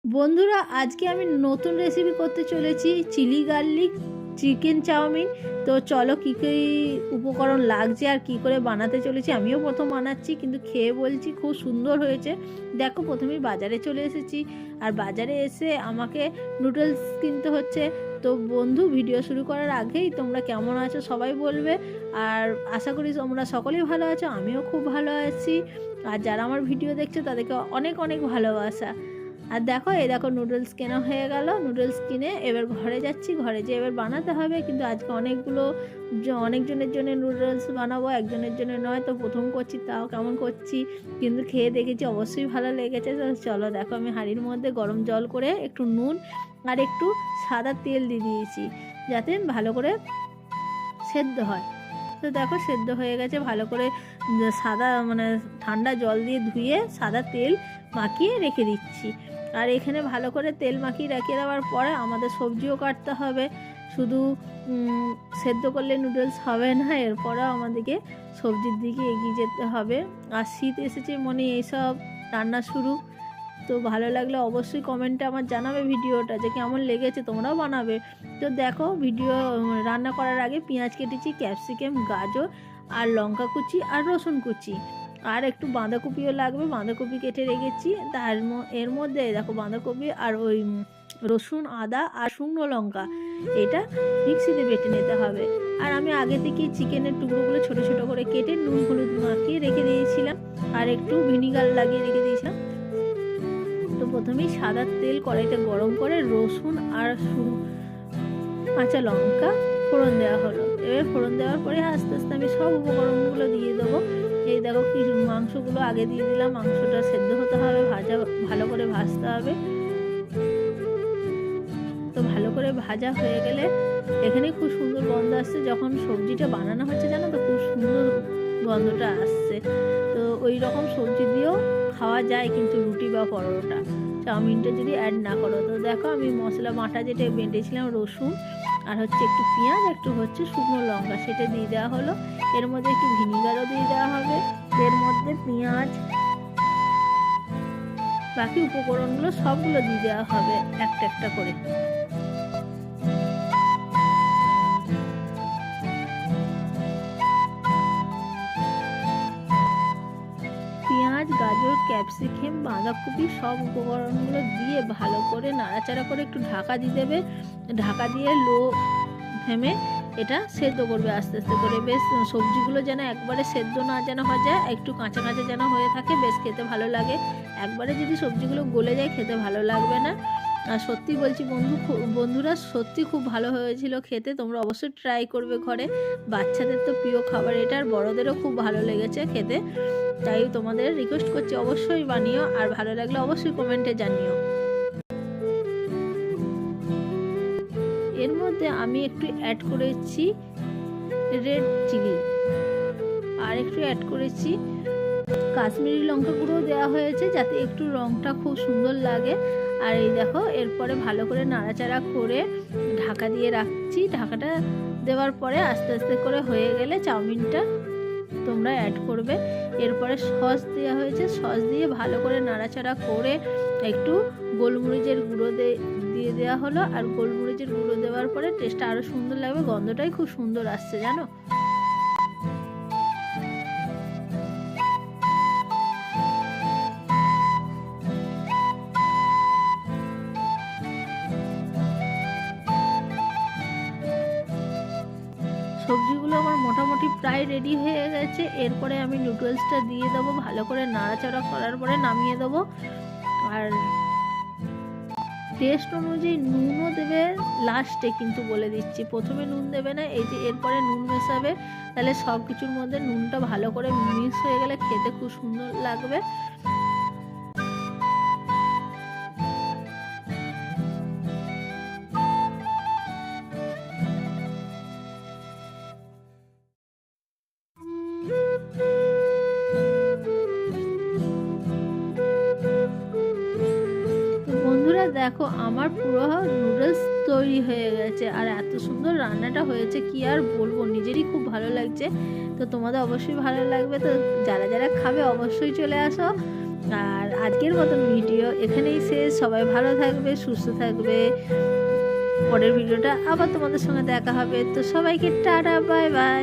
বন্ধুরা, আজকে আমি নতুন রেসিপি করতে চলেছি চিলি গার্লিক চিকেন চাউমিন। তো চলো কী কী উপকরণ লাগছে আর কি করে বানাতে চলেছি। আমিও প্রথম বানাচ্ছি, কিন্তু খেয়ে বলছি খুব সুন্দর হয়েছে। দেখো, প্রথমেই বাজারে চলে এসেছি, আর বাজারে এসে আমাকে নুডলস কিনতে হচ্ছে। তো বন্ধু, ভিডিও শুরু করার আগেই তোমরা কেমন আছো সবাই বলবে। আর আশা করি তোমরা সকলেই ভালো আছো, আমিও খুব ভালো আছি। আর যারা আমার ভিডিও দেখছো তাদেরকে অনেক অনেক ভালোবাসা। আর দেখো, এই দেখো নুডলস কেনা হয়ে গেল। নুডলস কিনে এবার ঘরে যাচ্ছি, ঘরে যেয়ে এবার বানাতে হবে। কিন্তু আজকে অনেকজনের জন্য নুডলস বানাবো, একজনের জন্য নয়। তো প্রথম করছি, তাও কেমন করছি, কিন্তু খেয়ে দেখেছি অবশ্যই ভালো লেগেছে। তো চলো দেখো, আমি হাঁড়ির মধ্যে গরম জল করে একটু নুন আর একটু সাদা তেল দিয়ে দিয়েছি, যাতে ভালো করে সেদ্ধ হয়। তো দেখো, সেদ্ধ হয়ে গেছে ভালো করে। সাদা ঠান্ডা জল দিয়ে ধুয়ে সাদা তেল মাখিয়ে রেখে দিচ্ছি। আর এখানে ভালো করে তেল মাখিয়ে রেখে দেওয়ার পরে আমাদের সবজিও কাটতে হবে। শুধু সেদ্ধ করলে নুডলস হবে না, এরপরেও আমাদেরকে সবজির দিকে এগিয়ে যেতে হবে। আর শীত এসেছে মনে এইসব রান্না শুরু। তো ভালো লাগলে অবশ্যই কমেন্টে আমার জানাবে ভিডিওটা যে কেমন লেগেছে, তোমরাও বানাবে। তো দেখো, রান্না করার আগে পেঁয়াজ কেটেছি, ক্যাপসিকাম, গাজর আর লঙ্কা কুচি আর রসুন কুচি, আর একটু বাঁধাকপিও লাগবে, বাঁধাকপি কেটে রেখেছি। এর মধ্যে দেখো, বাঁধাকপি আর ওই রসুন, আদা আর শুকনো লঙ্কা এটা মিক্সিতে বেটে নিতে হবে। আর আমি আগে থেকেই চিকেনের টুকরোগুলো ছোট ছোট করে কেটে নুন হলুদ মাখিয়ে রেখে দিয়েছিলাম, আর একটু ভিনিগার লাগিয়ে রেখে দিয়েছিলাম। তো প্রথমেই সাদা তেল কড়াইতে গরম করে রসুন আর কাঁচা লঙ্কা ফোড়ন দেওয়া হলো। এবার ফোড়ন দেওয়ার পরে আস্তে আস্তে আমি সব উপকরণগুলো দিয়ে দেবো। এই দেখো, কিছু মাংসগুলো আগে দিয়ে দিলাম। মাংসটা সেদ্ধ হতে হবে, ভালো করে ভাজতে হবে। তো ভালো করে ভাজা হয়ে গেলে এখানে খুব সুন্দর গন্ধ আসছে। যখন সবজিটা বানানো হচ্ছে, জানো তো, খুব সুন্দর গন্ধটা আসছে। তো ওই রকম সবজি দিয়েও খাওয়া যায়, কিন্তু রুটি বা পরোটা, চাউমিনটা যদি অ্যাড না করো। তো দেখো, আমি মশলা বাটা যেটা বেটেছিলাম, রসুন আর একটু পেঁয়াজ, একটু শুকনো লঙ্কা, সেটা দিয়ে দেওয়া হলো। এর মধ্যে একটু ভিনিগারও দিয়ে দেওয়া হবে। এর মধ্যে পেঁয়াজ, বাকি উপকরণগুলো সবগুলো দিয়ে দেওয়া হবে একটা একটা করে। পেঁয়াজ, গাজর, ক্যাপসিকাম, বাঁধাকপি সব উপকরণগুলো দিয়ে ভালো করে নাড়াচাড়া করে একটু ঢাকা দিয়ে দেবে। ঢাকা দিয়ে লো ফ্লেমে এটা সেদ্ধ করবে আস্তে আস্তে করে। বেশ সবজিগুলো যেন একবারে সেদ্ধ না যেন হয়ে যায়, একটু কাঁচা কাঁচা যেন হয়ে থাকে, বেশ খেতে ভালো লাগে। একবারে যদি সবজিগুলো গলে যায়, খেতে ভালো লাগবে না। আর সত্যি বলছি বন্ধুরা, সত্যি খুব ভালো হয়েছিল খেতে। তোমরা অবশ্যই ট্রাই করবে ঘরে। বাচ্চাদের তো প্রিয় খাবার এটা, আর বড়োদেরও খুব ভালো লেগেছে খেতে। তাই তোমাদের রিকোয়েস্ট করছি, অবশ্যই বানিও, আর ভালো লাগলে অবশ্যই কমেন্টে জানিও। এর মধ্যে আমি একটু অ্যাড করেছি রেড চিলি, আর একটু অ্যাড করেছি কাশ্মীরি লঙ্কা গুঁড়ো দেওয়া হয়েছে, যাতে একটু রঙটা খুব সুন্দর লাগে। আর এই দেখো, এরপরে ভালো করে নাড়াচাড়া করে ঢাকা দিয়ে রাখছি। ঢাকাটা দেওয়ার পরে আস্তে আস্তে করে হয়ে গেলে চাউমিনটা তোমরা অ্যাড করবে। এরপরে সস দেওয়া হয়েছে, সস দিয়ে ভালো করে নাড়াচাড়া করে একটু গোলমরিচের গুঁড়ো দিয়ে দেওয়া হলো। আর গোলমরিচের গুঁড়ো দেওয়ার পরে টেস্টটা আরও সুন্দর লাগবে, গন্ধটাই খুব সুন্দর আসছে, জানো। সবজিগুলো আমার মোটামুটি প্রায় রেডি হয়ে গেছে। এরপরে আমি নুডলসটা দিয়ে দেবো, ভালো করে নাড়াচাড়া করার পরে নামিয়ে দেবো। আর টেস্ট অনুযায়ী নুনও দেবে লাস্টে, কিন্তু বলে দিচ্ছি, প্রথমে নুন দেবে না। এই যে এরপরে নুন মেশাবে, তাহলে সব কিছুর মধ্যে নুনটা ভালো করে মিক্স হয়ে গেলে খেতে খুব সুন্দর লাগবে। বন্ধুরা দেখো, আমার পুরো নুডলস তৈরি হয়ে গেছে, আর এত সুন্দর রান্নাটা হয়েছে কি আর বলবো, নিজেরই খুব ভালো লাগছে। তো তোমাদের অবশ্যই ভালো লাগবে। তো যারা যারা খাবে অবশ্যই চলে আসো। আর আজকের মতন ভিডিও এখানেই শেষ। সবাই ভালো থাকবে, সুস্থ থাকবে। পরের ভিডিওটা আবার তোমাদের সঙ্গে দেখা হবে। তো সবাইকে টাটা, বাই বাই।